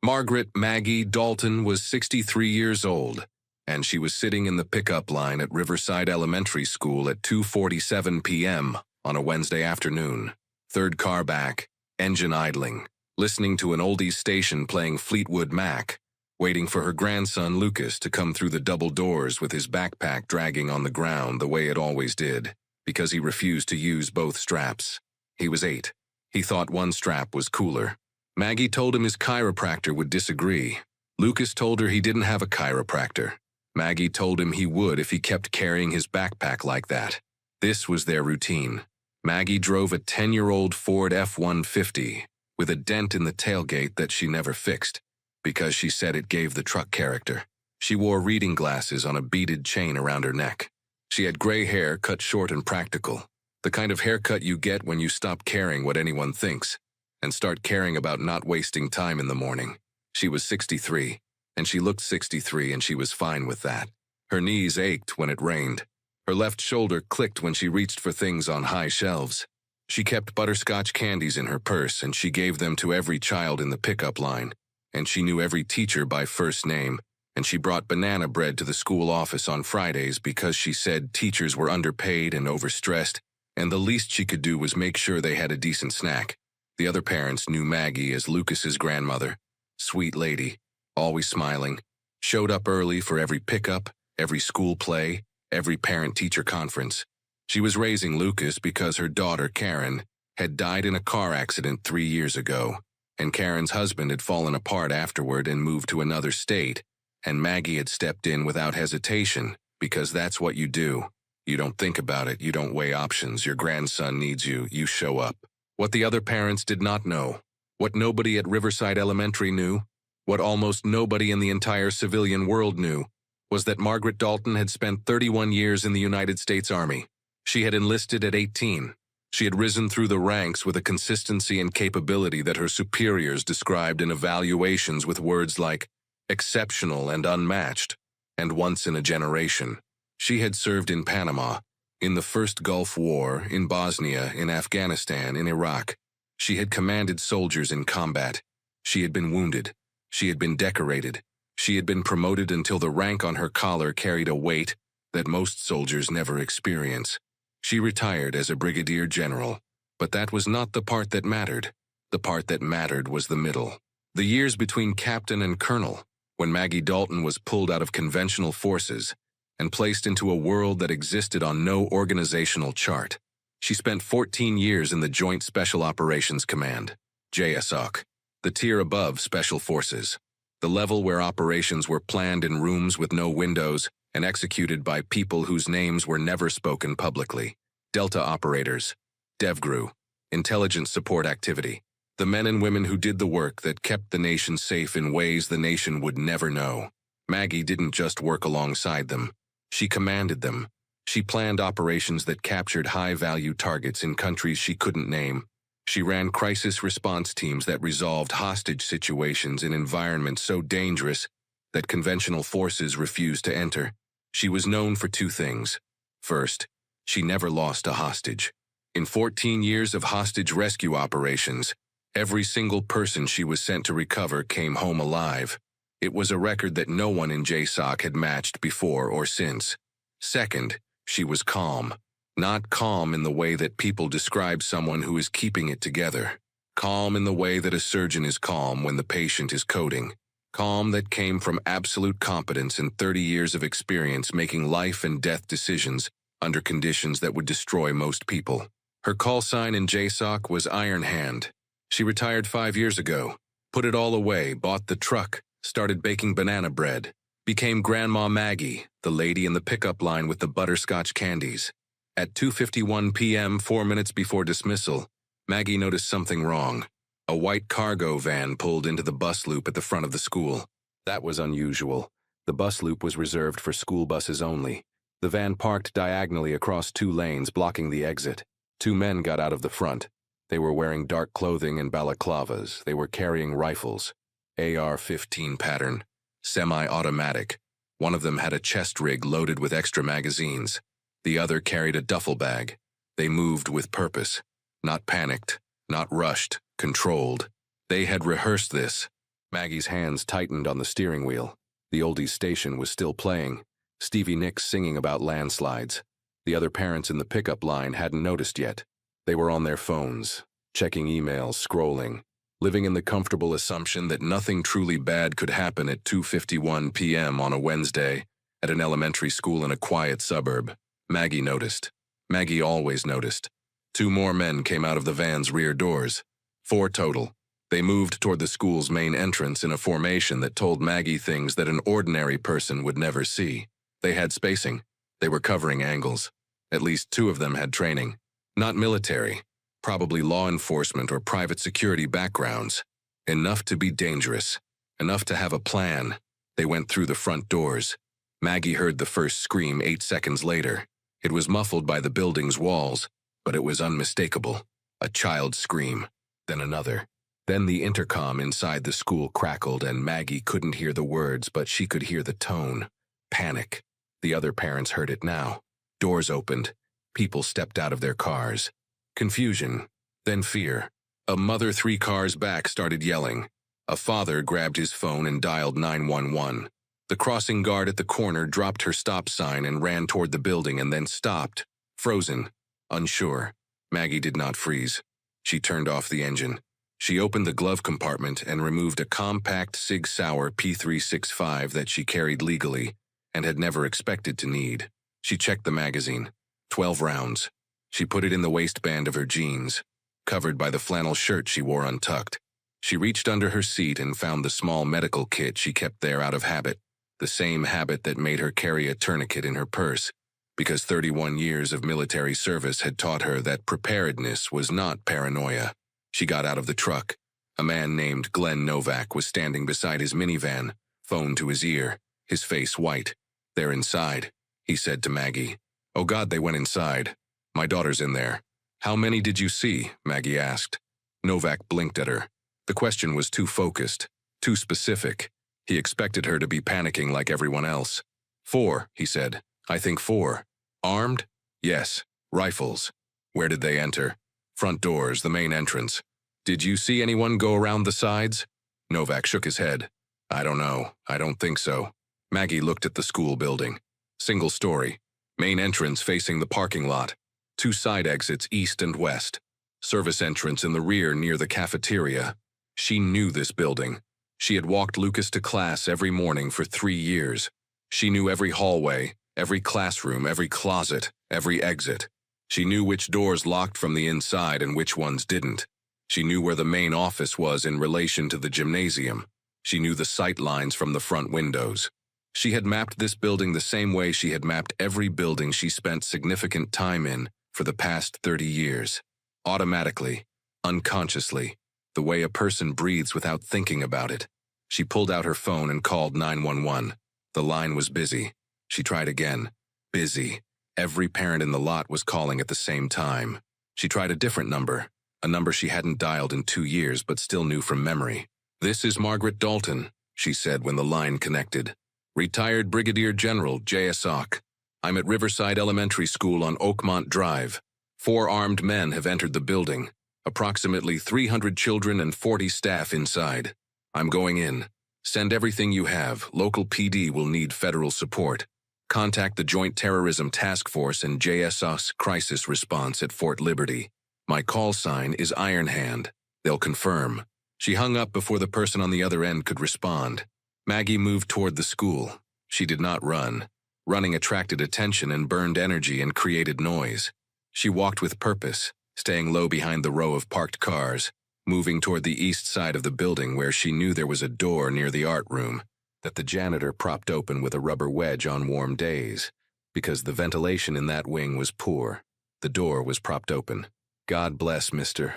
Margaret Maggie Dalton was 63 years old, and she was sitting in the pickup line at Riverside Elementary School at 2:47 p.m. on a Wednesday afternoon. Third car back, engine idling, listening to an oldies station playing Fleetwood Mac, waiting for her grandson Lucas to come through the double doors with his backpack dragging on the ground the way it always did, because he refused to use both straps. He was 8. He thought one strap was cooler. Maggie told him his chiropractor would disagree. Lucas told her he didn't have a chiropractor. Maggie told him he would if he kept carrying his backpack like that. This was their routine. Maggie drove a 10-year-old Ford F-150 with a dent in the tailgate that she never fixed, because she said it gave the truck character. She wore reading glasses on a beaded chain around her neck. She had gray hair cut short and practical, the kind of haircut you get when you stop caring what anyone thinks and start caring about not wasting time in the morning. She was 63, and she looked 63, and she was fine with that. Her knees ached when it rained. Her left shoulder clicked when she reached for things on high shelves. She kept butterscotch candies in her purse, and she gave them to every child in the pickup line, and she knew every teacher by first name, and she brought banana bread to the school office on Fridays because she said teachers were underpaid and overstressed, and the least she could do was make sure they had a decent snack. The other parents knew Maggie as Lucas's grandmother. Sweet lady, always smiling, showed up early for every pickup, every school play, every parent-teacher conference. She was raising Lucas because her daughter, Karen, had died in a car accident 3 years ago, and Karen's husband had fallen apart afterward and moved to another state, and Maggie had stepped in without hesitation, because that's what you do. You don't think about it, you don't weigh options, your grandson needs you, you show up. What the other parents did not know, what nobody at Riverside Elementary knew, what almost nobody in the entire civilian world knew, was that Margaret Dalton had spent 31 years in the United States Army. She had enlisted at 18. She had risen through the ranks with a consistency and capability that her superiors described in evaluations with words like exceptional and unmatched, and once in a generation. She had served in Panama, in the First Gulf War, in Bosnia, in Afghanistan, in Iraq. She had commanded soldiers in combat. She had been wounded. She had been decorated. She had been promoted until the rank on her collar carried a weight that most soldiers never experience. She retired as a brigadier general, but that was not the part that mattered. The part that mattered was the middle. The years between captain and colonel, when Maggie Dalton was pulled out of conventional forces and placed into a world that existed on no organizational chart. She spent 14 years in the Joint Special Operations Command, JSOC, the tier above Special Forces, the level where operations were planned in rooms with no windows and executed by people whose names were never spoken publicly. Delta operators, DevGru, intelligence support activity, the men and women who did the work that kept the nation safe in ways the nation would never know. Maggie didn't just work alongside them. She commanded them. She planned operations that captured high-value targets in countries she couldn't name. She ran crisis response teams that resolved hostage situations in environments so dangerous that conventional forces refused to enter. She was known for 2 things. First, she never lost a hostage. In 14 years of hostage rescue operations, every single person she was sent to recover came home alive. It was a record that no one in JSOC had matched before or since. Second, she was calm. Not calm in the way that people describe someone who is keeping it together. Calm in the way that a surgeon is calm when the patient is coding. Calm that came from absolute competence and 30 years of experience making life and death decisions under conditions that would destroy most people. Her call sign in JSOC was Iron Hand. She retired 5 years ago, put it all away, bought the truck, started baking banana bread, became Grandma Maggie, the lady in the pickup line with the butterscotch candies. At 2:51 p.m., 4 minutes before dismissal, Maggie noticed something wrong. A white cargo van pulled into the bus loop at the front of the school. That was unusual. The bus loop was reserved for school buses only. The van parked diagonally across 2 lanes, blocking the exit. 2 men got out of the front. They were wearing dark clothing and balaclavas. They were carrying rifles. AR-15 pattern. Semi-automatic. One of them had a chest rig loaded with extra magazines. The other carried a duffel bag. They moved with purpose. Not panicked. Not rushed. Controlled. They had rehearsed this. Maggie's hands tightened on the steering wheel. The oldies station was still playing, Stevie Nicks singing about landslides. The other parents in the pickup line hadn't noticed yet. They were on their phones, checking emails, scrolling, living in the comfortable assumption that nothing truly bad could happen at 2:51 p.m. on a Wednesday at an elementary school in a quiet suburb. Maggie noticed. Maggie always noticed. 2 more men came out of the van's rear doors. 4 total. They moved toward the school's main entrance in a formation that told Maggie things that an ordinary person would never see. They had spacing. They were covering angles. At least 2 of them had training. Not military, probably law enforcement or private security backgrounds. Enough to be dangerous. Enough to have a plan. They went through the front doors. Maggie heard the first scream 8 seconds later. It was muffled by the building's walls, but it was unmistakable. A child's scream. Then another. Then the intercom inside the school crackled and Maggie couldn't hear the words, but she could hear the tone. Panic. The other parents heard it now. Doors opened. People stepped out of their cars. Confusion. Then fear. A mother 3 cars back started yelling. A father grabbed his phone and dialed 911. The crossing guard at the corner dropped her stop sign and ran toward the building and then stopped. Frozen. Unsure. Maggie did not freeze. She turned off the engine. She opened the glove compartment and removed a compact Sig Sauer P365 that she carried legally and had never expected to need. She checked the magazine. 12 rounds. She put it in the waistband of her jeans, covered by the flannel shirt she wore untucked. She reached under her seat and found the small medical kit she kept there out of habit, the same habit that made her carry a tourniquet in her purse, because 31 years of military service had taught her that preparedness was not paranoia. She got out of the truck. A man named Glenn Novak was standing beside his minivan, phone to his ear, his face white. "They're inside," he said to Maggie. "Oh God, they went inside. My daughter's in there." "How many did you see?" Maggie asked. Novak blinked at her. The question was too focused, too specific. He expected her to be panicking like everyone else. "4, he said. "I think 4. "Armed?" "Yes. Rifles." "Where did they enter?" "Front doors, the main entrance." "Did you see anyone go around the sides?" Novak shook his head. "I don't know. I don't think so." Maggie looked at the school building. Single story. Main entrance facing the parking lot. 2 side exits east and west. Service entrance in the rear near the cafeteria. She knew this building. She had walked Lucas to class every morning for 3 years. She knew every hallway, every classroom, every closet, every exit. She knew which doors locked from the inside and which ones didn't. She knew where the main office was in relation to the gymnasium. She knew the sight lines from the front windows. She had mapped this building the same way she had mapped every building she spent significant time in for the past 30 years. Automatically, unconsciously, the way a person breathes without thinking about it. She pulled out her phone and called 911. The line was busy. She tried again. Busy. Every parent in the lot was calling at the same time. She tried a different number, a number she hadn't dialed in 2 years but still knew from memory. "This is Margaret Dalton," she said when the line connected. "Retired Brigadier General JSOC. I'm at Riverside Elementary School on Oakmont Drive. 4 armed men have entered the building. Approximately 300 children and 40 staff inside. I'm going in. Send everything you have. Local PD will need federal support. Contact the Joint Terrorism Task Force and JSOC's Crisis Response at Fort Liberty. My call sign is Iron Hand. They'll confirm." She hung up before the person on the other end could respond. Maggie moved toward the school. She did not run. Running attracted attention and burned energy and created noise. She walked with purpose, staying low behind the row of parked cars, moving toward the east side of the building where she knew there was a door near the art room that the janitor propped open with a rubber wedge on warm days, because the ventilation in that wing was poor. The door was propped open. God bless Mr.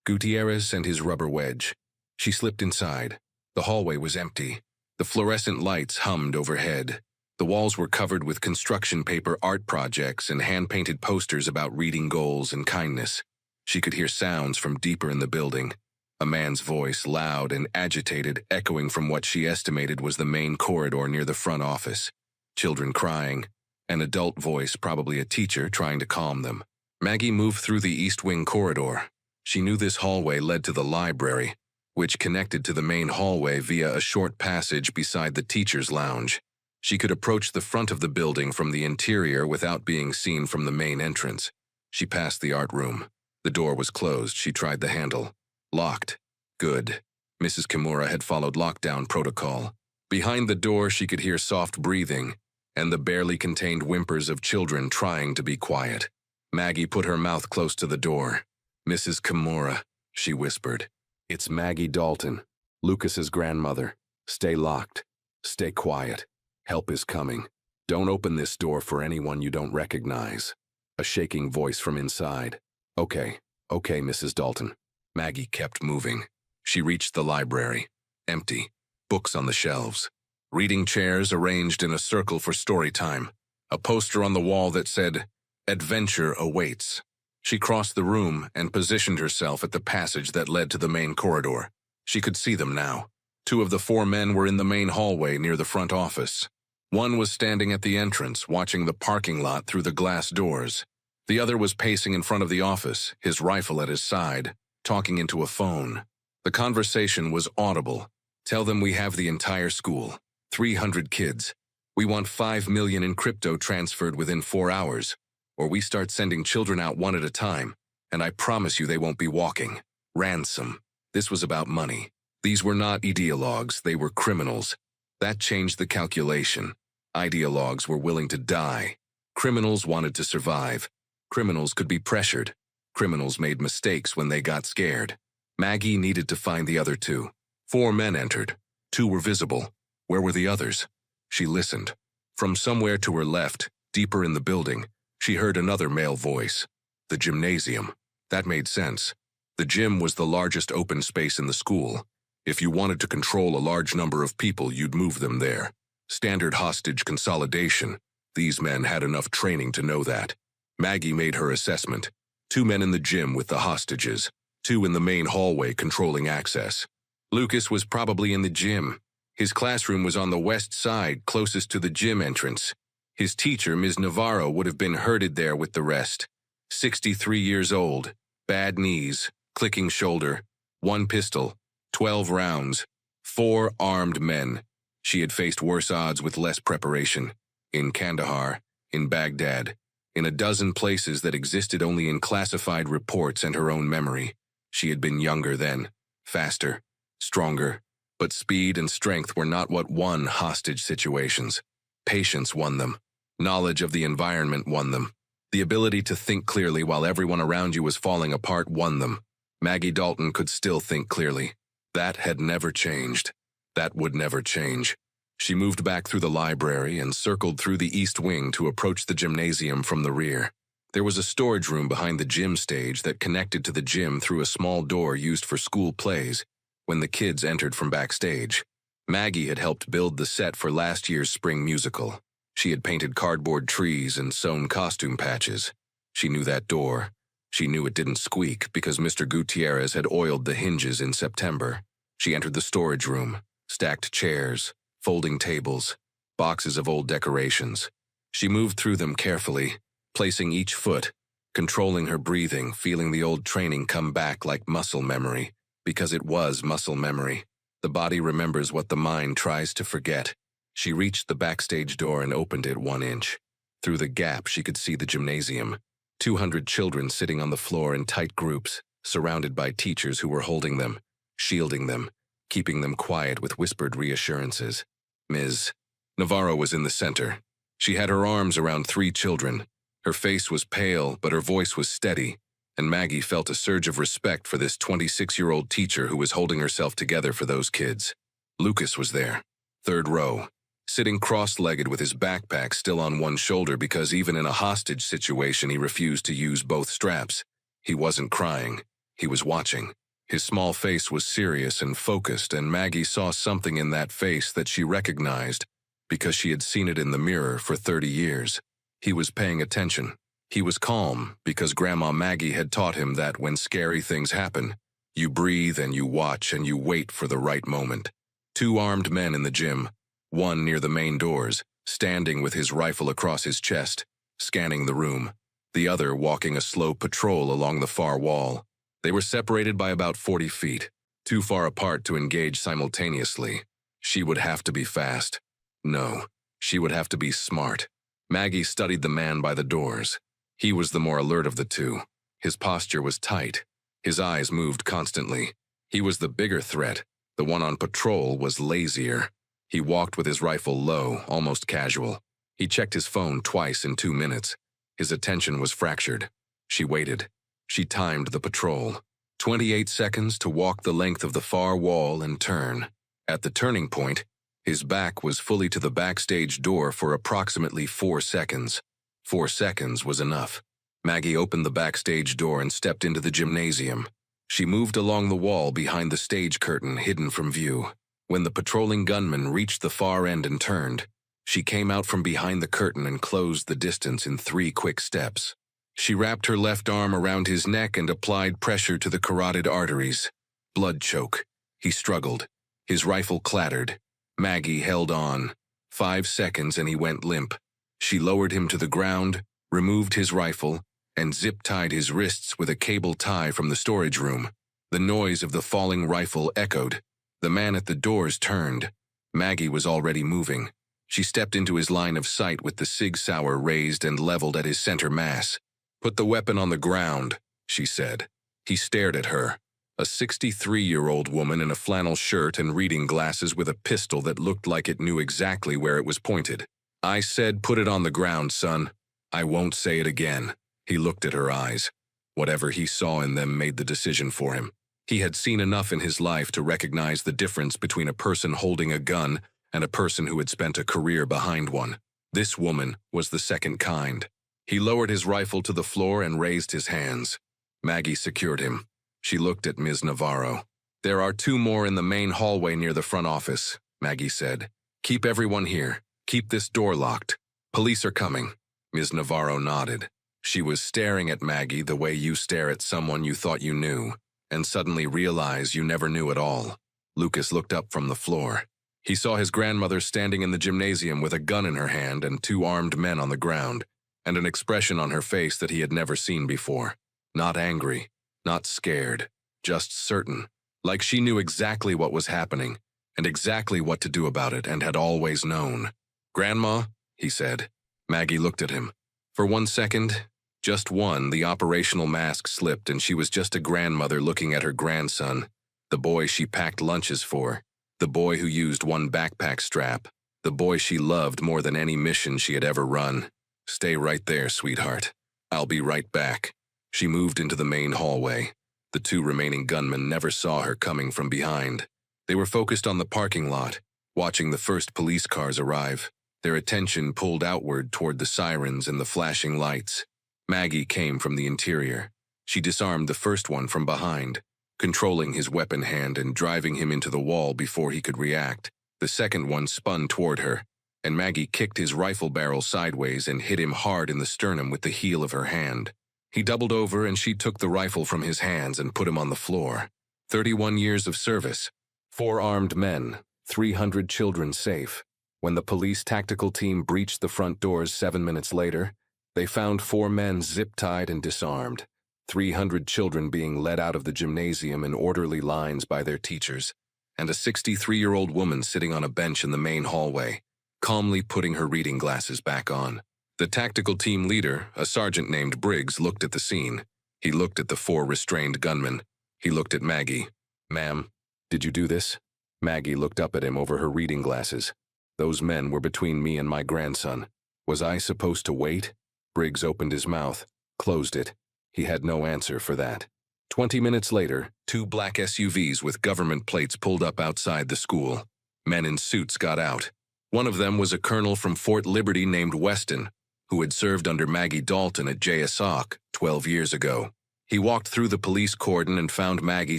Gutierrez and his rubber wedge. She slipped inside. The hallway was empty. The fluorescent lights hummed overhead. The walls were covered with construction paper art projects and hand-painted posters about reading goals and kindness. She could hear sounds from deeper in the building. A man's voice, loud and agitated, echoing from what she estimated was the main corridor near the front office. Children crying. An adult voice, probably a teacher, trying to calm them. Maggie moved through the East Wing corridor. She knew this hallway led to the library, which connected to the main hallway via a short passage beside the teacher's lounge. She could approach the front of the building from the interior without being seen from the main entrance. She passed the art room. The door was closed. She tried the handle. Locked. Good. Mrs. Kimura had followed lockdown protocol. Behind the door, she could hear soft breathing and the barely contained whimpers of children trying to be quiet. Maggie put her mouth close to the door. "Mrs. Kimura," she whispered. "It's Maggie Dalton, Lucas's grandmother. Stay locked. Stay quiet. Help is coming. Don't open this door for anyone you don't recognize." A shaking voice from inside. Okay, Mrs. Dalton." Maggie kept moving. She reached the library. Empty. Books on the shelves. Reading chairs arranged in a circle for story time. A poster on the wall that said, "Adventure awaits." She crossed the room and positioned herself at the passage that led to the main corridor. She could see them now. 2 of the 4 men were in the main hallway near the front office. One was standing at the entrance, watching the parking lot through the glass doors. The other was pacing in front of the office, his rifle at his side, talking into a phone. The conversation was audible. "Tell them we have the entire school. 300 kids. We want 5 million in crypto transferred within 4 hours, or we start sending children out one at a time, and I promise you they won't be walking. Ransom." This was about money. These were not ideologues, they were criminals. That changed the calculation. Ideologues were willing to die. Criminals wanted to survive. Criminals could be pressured. Criminals made mistakes when they got scared. Maggie needed to find the other 2. 4 men entered. 2 were visible. Where were the others? She listened. From somewhere to her left, deeper in the building, she heard another male voice. The gymnasium. That made sense. The gym was the largest open space in the school. If you wanted to control a large number of people, you'd move them there. Standard hostage consolidation. These men had enough training to know that. Maggie made her assessment. 2 men in the gym with the hostages. 2 in the main hallway controlling access. Lucas was probably in the gym. His classroom was on the west side, closest to the gym entrance. His teacher, Ms. Navarro, would have been herded there with the rest. 63 years old, bad knees, clicking shoulder, 1 pistol, 12 rounds, 4 armed men. She had faced worse odds with less preparation. In Kandahar, in Baghdad, in a dozen places that existed only in classified reports and her own memory. She had been younger then, faster, stronger, but speed and strength were not what won hostage situations. Patience won them. Knowledge of the environment won them. The ability to think clearly while everyone around you was falling apart won them. Maggie Dalton could still think clearly. That had never changed. That would never change. She moved back through the library and circled through the east wing to approach the gymnasium from the rear. There was a storage room behind the gym stage that connected to the gym through a small door used for school plays when the kids entered from backstage. Maggie had helped build the set for last year's spring musical. She had painted cardboard trees and sewn costume patches. She knew that door. She knew it didn't squeak because Mr. Gutierrez had oiled the hinges in September. She entered the storage room, stacked chairs, folding tables, boxes of old decorations. She moved through them carefully, placing each foot, controlling her breathing, feeling the old training come back like muscle memory, because it was muscle memory. The body remembers what the mind tries to forget. She reached the backstage door and opened it 1 inch. Through the gap, she could see the gymnasium. 200 children sitting on the floor in tight groups, surrounded by teachers who were holding them, shielding them, keeping them quiet with whispered reassurances. Ms. Navarro was in the center. She had her arms around 3 children. Her face was pale, but her voice was steady, and Maggie felt a surge of respect for this 26-year-old teacher who was holding herself together for those kids. Lucas was there, 3rd row, sitting cross-legged with his backpack still on one shoulder because even in a hostage situation he refused to use both straps. He wasn't crying. He was watching. His small face was serious and focused, and Maggie saw something in that face that she recognized because she had seen it in the mirror for 30 years. He was paying attention. He was calm because Grandma Maggie had taught him that when scary things happen, you breathe and you watch and you wait for the right moment. 2 armed men in the gym, one near the main doors, standing with his rifle across his chest, scanning the room. The other walking a slow patrol along the far wall. They were separated by about 40 feet. too far apart to engage simultaneously. She would have to be fast. No, she would have to be smart. Maggie studied the man by the doors. He was the more alert of the two. His posture was tight. His eyes moved constantly. He was the bigger threat. The one on patrol was lazier. He walked with his rifle low, almost casual. He checked his phone twice in 2 minutes. His attention was fractured. She waited. She timed the patrol. 28 seconds to walk the length of the far wall and turn. At the turning point, his back was fully to the backstage door for approximately 4 seconds. 4 seconds was enough. Maggie opened the backstage door and stepped into the gymnasium. She moved along the wall behind the stage curtain, hidden from view. When the patrolling gunman reached the far end and turned, she came out from behind the curtain and closed the distance in 3 quick steps. She wrapped her left arm around his neck and applied pressure to the carotid arteries. Blood choke. He struggled. His rifle clattered. Maggie held on. 5 seconds and he went limp. She lowered him to the ground, removed his rifle, and zip-tied his wrists with a cable tie from the storage room. The noise of the falling rifle echoed. The man at the doors turned. Maggie was already moving. She stepped into his line of sight with the Sig Sauer raised and leveled at his center mass. "Put the weapon on the ground," she said. He stared at her. A 63-year-old woman in a flannel shirt and reading glasses with a pistol that looked like it knew exactly where it was pointed. "I said put it on the ground, son. I won't say it again." He looked at her eyes. Whatever he saw in them made the decision for him. He had seen enough in his life to recognize the difference between a person holding a gun and a person who had spent a career behind one. This woman was the second kind. He lowered his rifle to the floor and raised his hands. Maggie secured him. She looked at Ms. Navarro. "There are 2 more in the main hallway near the front office," Maggie said. "Keep everyone here. Keep this door locked. Police are coming." Ms. Navarro nodded. She was staring at Maggie the way you stare at someone you thought you knew, and suddenly realize you never knew at all. Lucas looked up from the floor. He saw his grandmother standing in the gymnasium with a gun in her hand and 2 armed men on the ground, and an expression on her face that he had never seen before. Not angry, not scared, just certain, like she knew exactly what was happening, and exactly what to do about it and had always known. "Grandma," he said. Maggie looked at him. For 1 second, just one, the operational mask slipped and she was just a grandmother looking at her grandson, the boy she packed lunches for, the boy who used 1 backpack strap, the boy she loved more than any mission she had ever run. "Stay right there, sweetheart. I'll be right back." She moved into the main hallway. The 2 remaining gunmen never saw her coming from behind. They were focused on the parking lot, watching the first police cars arrive, their attention pulled outward toward the sirens and the flashing lights. Maggie came from the interior. She disarmed the first one from behind, controlling his weapon hand and driving him into the wall before he could react. The second one spun toward her, and Maggie kicked his rifle barrel sideways and hit him hard in the sternum with the heel of her hand. He doubled over and she took the rifle from his hands and put him on the floor. 31 years of service, 4 armed men, 300 children safe. When the police tactical team breached the front doors 7 minutes later, they found 4 men zip-tied and disarmed, 300 children being led out of the gymnasium in orderly lines by their teachers, and a 63-year-old woman sitting on a bench in the main hallway, calmly putting her reading glasses back on. The tactical team leader, a sergeant named Briggs, looked at the scene. He looked at the 4 restrained gunmen. He looked at Maggie. "Ma'am, did you do this?" Maggie looked up at him over her reading glasses. "Those men were between me and my grandson. Was I supposed to wait?" Briggs opened his mouth, closed it. He had no answer for that. 20 minutes later, 2 black SUVs with government plates pulled up outside the school. Men in suits got out. One of them was a colonel from Fort Liberty named Weston, who had served under Maggie Dalton at JSOC 12 years ago. He walked through the police cordon and found Maggie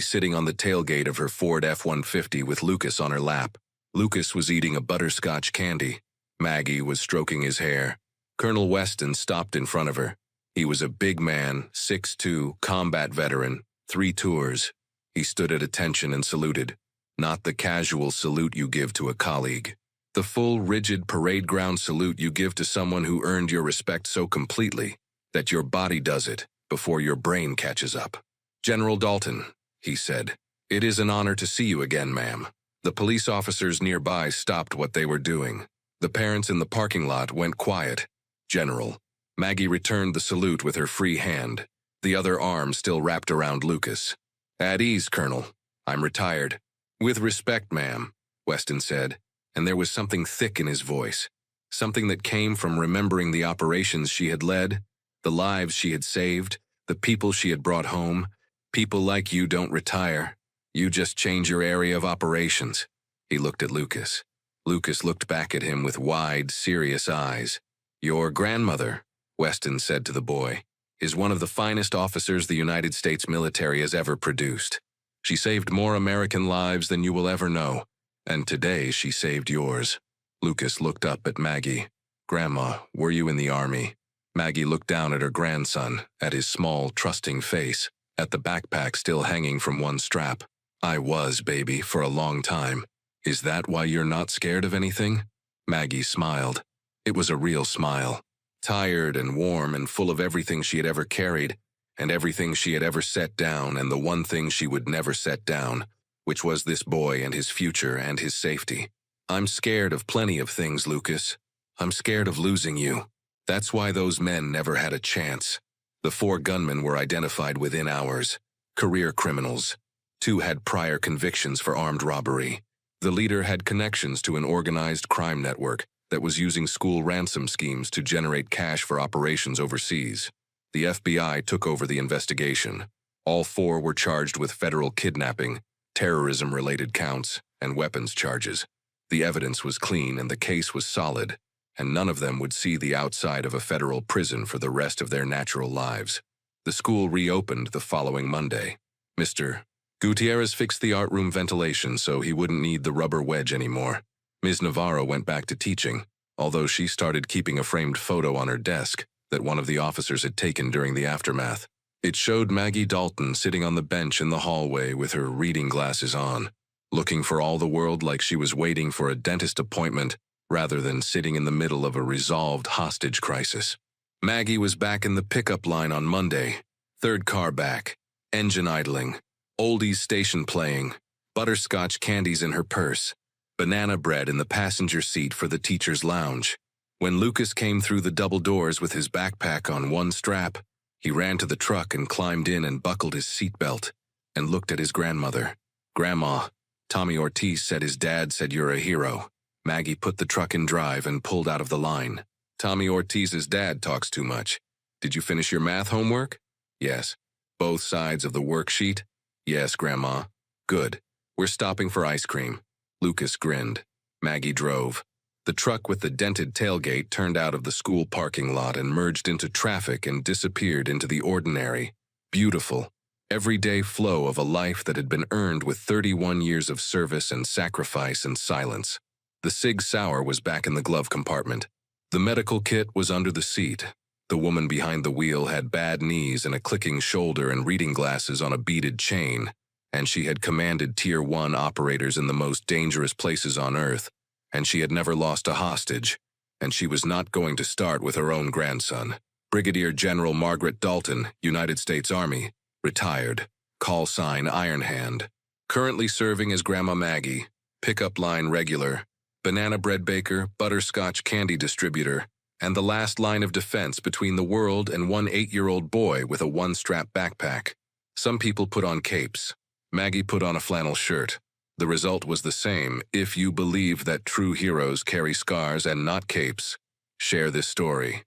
sitting on the tailgate of her Ford F-150 with Lucas on her lap. Lucas was eating a butterscotch candy. Maggie was stroking his hair. Colonel Weston stopped in front of her. He was a big man, 6'2", combat veteran, 3 tours. He stood at attention and saluted. Not the casual salute you give to a colleague. The full, rigid parade ground salute you give to someone who earned your respect so completely that your body does it before your brain catches up. "General Dalton," he said. "It is an honor to see you again, ma'am." The police officers nearby stopped what they were doing. The parents in the parking lot went quiet. "General." Maggie returned the salute with her free hand, the other arm still wrapped around Lucas. "At ease, Colonel. I'm retired." "With respect, ma'am," Weston said, and there was something thick in his voice, something that came from remembering the operations she had led, the lives she had saved, the people she had brought home. "People like you don't retire. You just change your area of operations." He looked at Lucas. Lucas looked back at him with wide, serious eyes. "Your grandmother," Weston said to the boy, "is one of the finest officers the United States military has ever produced. She saved more American lives than you will ever know, and today she saved yours." Lucas looked up at Maggie. "Grandma, were you in the Army?" Maggie looked down at her grandson, at his small, trusting face, at the backpack still hanging from one strap. "I was, baby, for a long time. Is that why you're not scared of anything?" Maggie smiled. It was a real smile. Tired and warm and full of everything she had ever carried, and everything she had ever set down, and the one thing she would never set down, which was this boy and his future and his safety. "I'm scared of plenty of things, Lucas. I'm scared of losing you. That's why those men never had a chance." The 4 gunmen were identified within hours. Career criminals. 2 had prior convictions for armed robbery. The leader had connections to an organized crime network that was using school ransom schemes to generate cash for operations overseas. The FBI took over the investigation. All 4 were charged with federal kidnapping, terrorism-related counts, and weapons charges. The evidence was clean and the case was solid, and none of them would see the outside of a federal prison for the rest of their natural lives. The school reopened the following Monday. Mr. Gutierrez fixed the art room ventilation so he wouldn't need the rubber wedge anymore. Ms. Navarro went back to teaching, although she started keeping a framed photo on her desk that one of the officers had taken during the aftermath. It showed Maggie Dalton sitting on the bench in the hallway with her reading glasses on, looking for all the world like she was waiting for a dentist appointment rather than sitting in the middle of a resolved hostage crisis. Maggie was back in the pickup line on Monday, 3rd car back, engine idling, oldies station playing, butterscotch candies in her purse, banana bread in the passenger seat for the teacher's lounge. When Lucas came through the double doors with his backpack on one strap, he ran to the truck and climbed in and buckled his seatbelt and looked at his grandmother. "Grandma, Tommy Ortiz said his dad said you're a hero." Maggie put the truck in drive and pulled out of the line. "Tommy Ortiz's dad talks too much. Did you finish your math homework?" "Yes." "Both sides of the worksheet?" "Yes, Grandma." "Good. We're stopping for ice cream." Lucas grinned. Maggie drove. The truck with the dented tailgate turned out of the school parking lot and merged into traffic and disappeared into the ordinary, beautiful, everyday flow of a life that had been earned with 31 years of service and sacrifice and silence. The Sig Sauer was back in the glove compartment. The medical kit was under the seat. The woman behind the wheel had bad knees and a clicking shoulder and reading glasses on a beaded chain, and she had commanded Tier 1 operators in the most dangerous places on Earth, and she had never lost a hostage, and she was not going to start with her own grandson. Brigadier General Margaret Dalton, United States Army, retired, call sign Iron Hand, currently serving as Grandma Maggie, pickup line regular, banana bread baker, butterscotch candy distributor, and the last line of defense between the world and one 8-year-old boy with a one-strap backpack. Some people put on capes. Maggie put on a flannel shirt. The result was the same if you believe that true heroes carry scars and not capes. Share this story.